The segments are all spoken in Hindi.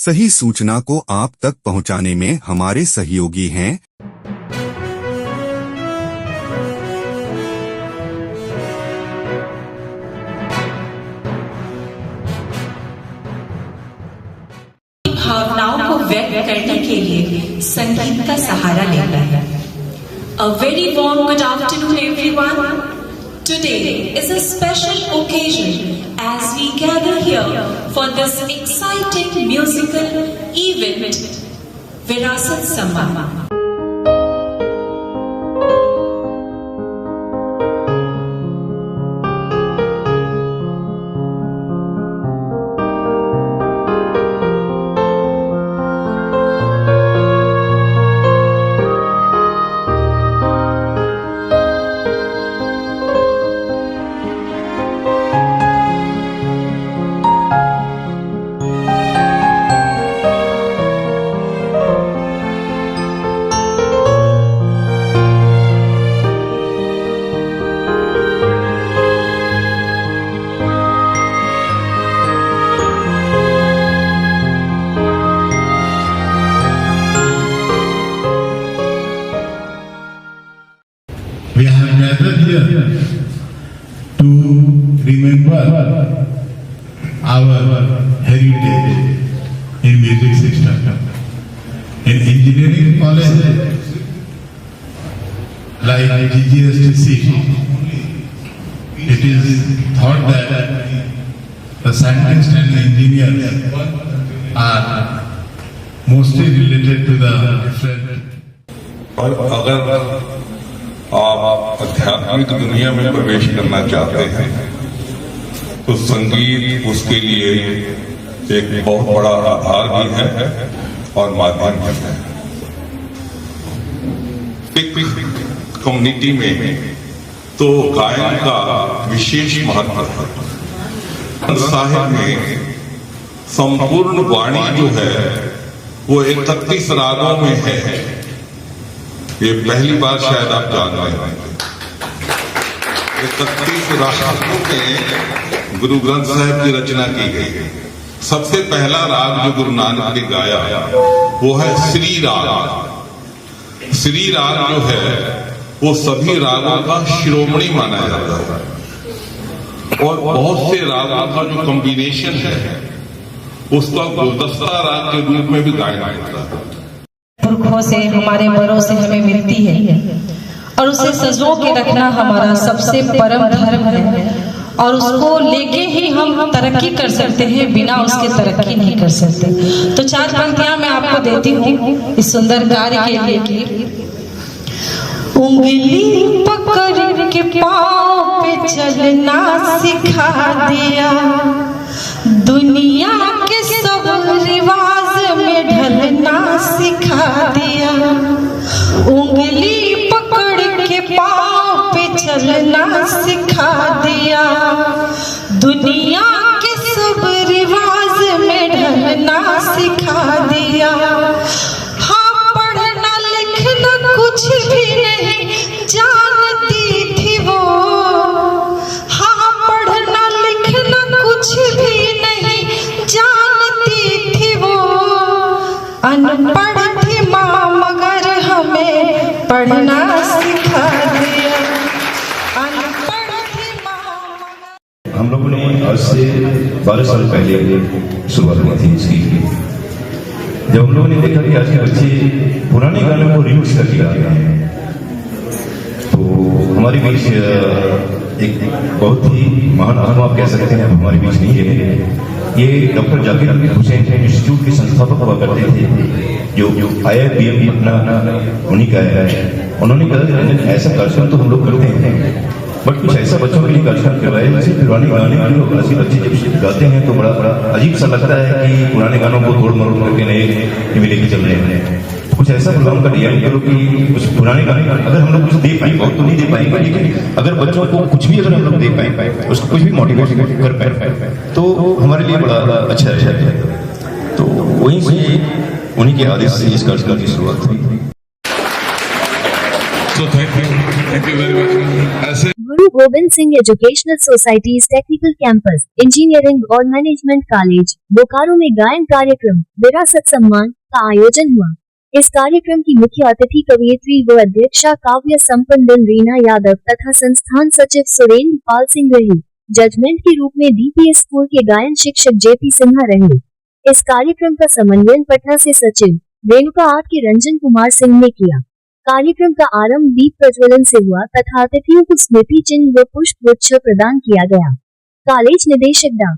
सही सूचना को आप तक पहुंचाने में हमारे सहयोगी हैं। भावनाओं को व्यक्त करने के लिए संगीत का सहारा लेता है। A very warm good afternoon everyone. Today is a special occasion as we gather here for this exciting musical event, Virasat Samman. We have gathered here to remember our heritage in music system. In engineering college like GGSTC, it is thought that the scientists and engineers are mostly related to the different. और अगर आप आध्यात्मिक दुनिया में प्रवेश करना चाहते हैं तो संगीत उसके लिए एक बहुत बड़ा आधार भी है और माध्यम भी है। सिख कम्युनिटी में तो गायन का विशेष महत्व है। साहिब में संपूर्ण वाणी जो है वो 31 रागों में है। ये पहली बार शायद आप जान रहे हैं। 31 रागों में गुरु ग्रंथ साहिब की रचना की गई। सबसे पहला राग जो गुरु नानक ने गाया वो है श्री राग। श्री राग जो है वो सभी रागों का शिरोमणि माना जाता है और बहुत से रागों का जो कॉम्बिनेशन है उसका गुलदस्ता राग के रूप में भी गाया जाता है। पुरखों से हमारे बड़ों से हमें मिलती है और उसे सजो के रखना हमारा सबसे परम धर्म है और उसको लेके ही हम तरक्की कर सकते हैं, बिना उसके तरक्की नहीं कर सकते। तो 4 पंक्तियां मैं आपको देती हूँ इस सुंदर कार्य के लिए। उंगली पकड़ के पाँव पे चलना सिखा दिया, दुनिया के सब रिवाज में ढलना सिखा दिया। उंगली पकड़ के पाँव पे चलना सिखा दिया, दुनिया के सब रिवाज में ढलना सिखा दिया। हाँ, पढ़ना लिखना कुछ भी नहीं जानती थी वो। हाँ, पढ़ना लिखना कुछ भी नहीं जानती थी वो। अनपढ़ थी माँ मगर हमें पढ़ना सिखा दिया। अनपढ़ थी माँ। हम लोगों ने आज से 12 साल पहले शुरुआत हुई थी इसकी। जब हम लोगों ने देखा कि आज के बच्चे पुराने गानों को रिमिक्स करके गा रहे हैं तो हमारे बीच एक बहुत ही महान आत्मा आप कह सकते हैं हमारे बीच नहीं है। ये डॉक्टर जाकिर हुसैन इंस्टीट्यूट के संस्थापक हुआ करते थे जो IIPM अपना उन्हीं का है। उन्होंने कहा ऐसा कार्यक्रम तो हम लोग करते हैं बट कुछ ऐसा बच्चों के लिए कार्यक्रम करवाए जैसे पुराने गाने जो ऐसे बच्चे जब गाते हैं तो बड़ा अजीब सा लगता है कि पुराने गानों को तोड़ मरोड़ करके नए में लेके चल रहे हैं। कुछ ऐसा प्रोग्राम का डिजाइन करो कि कुछ पुराने गाने अगर हम लोग कुछ दे पाएंगे, बहुत तो नहीं दे पाएंगे लेकिन अगर बच्चों को कुछ भी अगर हम लोग दे पाएंगे, उसको कुछ भी मोटिवेट कर पाए तो हमारे लिए बड़ा अच्छा है। तो वहीं से उन्हीं के आदेश से इस कार्यक्रम की शुरुआत हुई। Thank you very much. ऐसे गुरु Govind Singh educational societies technical campus engineering और मैनेजमेंट कॉलेज बोकारो में गायन कार्यक्रम विरासत सम्मान का आयोजन हुआ। इस कार्यक्रम की मुख्य अतिथि कवयित्री व अध्यक्षा काव्य संपन्न रीना यादव तथा संस्थान सचिव सुरेंद्र पाल सिंह रही। जजमेंट के रूप में डीपीएस स्कूल के गायन शिक्षक जेपी सिन्हा रहे। इस कार्यक्रम का समन्वयन पटना से सचिव रेणुका आर्ट के रंजन कुमार सिंह ने किया। कार्यक्रम का आरंभ दीप प्रज्वलन से हुआ तथा अतिथियों को स्मृति चिन्ह व पुष्प गुच्छ प्रदान किया गया। कॉलेज निदेशक डॉ.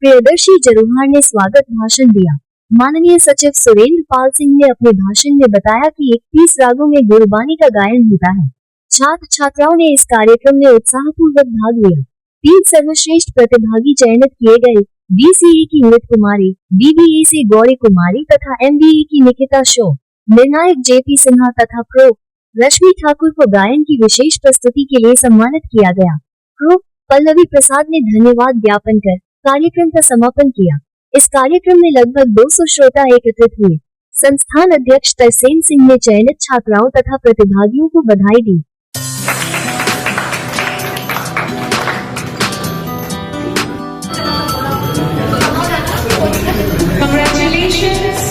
प्रियदर्शी जरूहार ने स्वागत भाषण दिया। माननीय सचिव सुरेंद्र पाल सिंह ने अपने भाषण में बताया कि 31 रागों में गुरबानी का गायन होता है। छात्र छात्राओं ने इस कार्यक्रम में उत्साहपूर्वक भाग लिया। 3 सर्वश्रेष्ठ प्रतिभागी चयनित किए गए। बीसीए की अमित कुमारी, बीबीए से गौरी कुमारी तथा एमबीए की निकिता शो, निर्णायक जेपी सिन्हा तथा प्रो. रश्मि ठाकुर को गायन की विशेष प्रस्तुति के लिए सम्मानित किया गया। प्रो. पल्लवी प्रसाद ने धन्यवाद ज्ञापन कर कार्यक्रम का समापन किया। इस कार्यक्रम में लगभग 200 श्रोता एकत्रित हुए। संस्थान अध्यक्ष तरसेम सिंह ने चयनित छात्राओं तथा प्रतिभागियों को बधाई दी। Congratulations.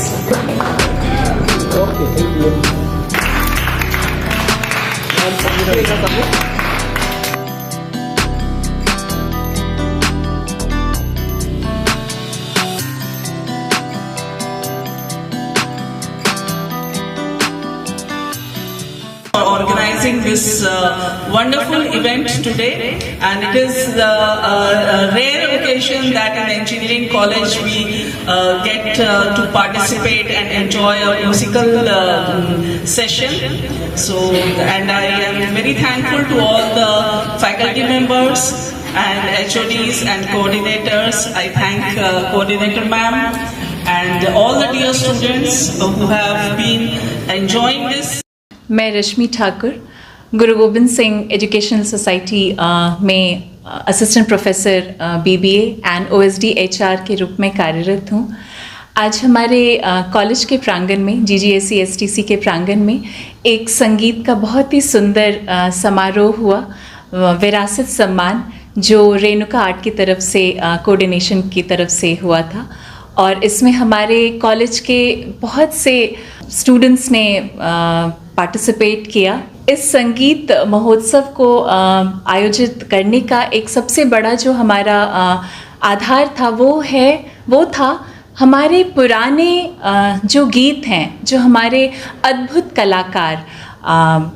Organizing this wonderful event today, and it is a rare occasion that in engineering college we get to participate and enjoy a musical session. So, and I am very thankful to all the faculty members and HODs and coordinators. I thank coordinator ma'am and all the dear students who have been enjoying this. मैं रश्मि ठाकुर गुरु गोविंद सिंह एजुकेशनल सोसाइटी में assistant professor BBA and OSD HR के रूप में कार्यरत हूँ। आज हमारे कॉलेज के प्रांगण में जीजीएसी एसटीसी के प्रांगण में एक संगीत का बहुत ही सुंदर समारोह हुआ, विरासत सम्मान, जो रेणुका आर्ट की तरफ से कोऑर्डिनेशन की तरफ से हुआ था। और इसमें हमारे कॉलेज के बहुत से स्टूडेंट्स ने पार्टिसिपेट किया। इस संगीत महोत्सव को आयोजित करने का एक सबसे बड़ा जो हमारा आधार था वो था हमारे पुराने जो गीत हैं, जो हमारे अद्भुत कलाकार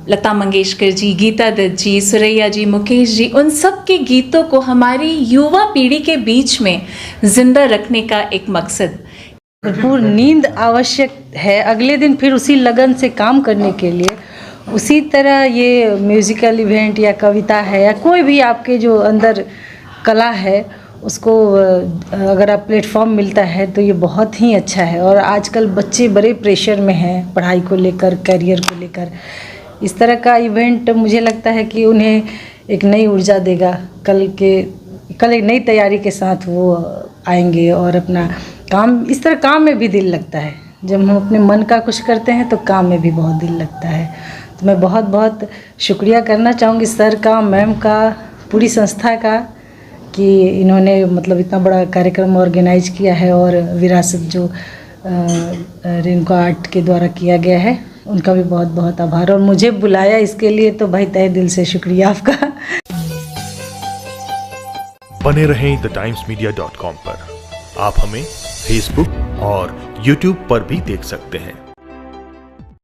लता मंगेशकर जी, गीता दत्त जी, सुरैया जी, मुकेश जी, उन सब के गीतों को हमारी युवा पीढ़ी के बीच में जिंदा रखने का एक मकसद। भरपूर नींद आवश्यक है अगले दिन फिर उसी लगन से काम करने के लिए। उसी तरह ये म्यूज़िकल इवेंट या कविता है या कोई भी आपके जो अंदर कला है उसको अगर आप प्लेटफॉर्म मिलता है तो ये बहुत ही अच्छा है। और आजकल बच्चे बड़े प्रेशर में हैं पढ़ाई को लेकर, करियर को लेकर। इस तरह का इवेंट मुझे लगता है कि उन्हें एक नई ऊर्जा देगा। कल एक नई तैयारी के साथ वो आएंगे और अपना काम, इस तरह काम में भी दिल लगता है। जब हम अपने मन का कुछ करते हैं तो काम में भी बहुत दिल लगता है। तो मैं बहुत बहुत शुक्रिया करना चाहूँगी सर का, मैम का, पूरी संस्था का कि इन्होंने मतलब इतना बड़ा कार्यक्रम ऑर्गेनाइज किया है। और विरासत जो रेणुका आर्ट के द्वारा किया गया है उनका भी बहुत बहुत आभार। और मुझे बुलाया इसके लिए तो भाई तहे दिल से शुक्रिया आपका। बने रहें thetimesmedia.com पर। आप हमें फेसबुक और यूट्यूब पर भी देख सकते हैं।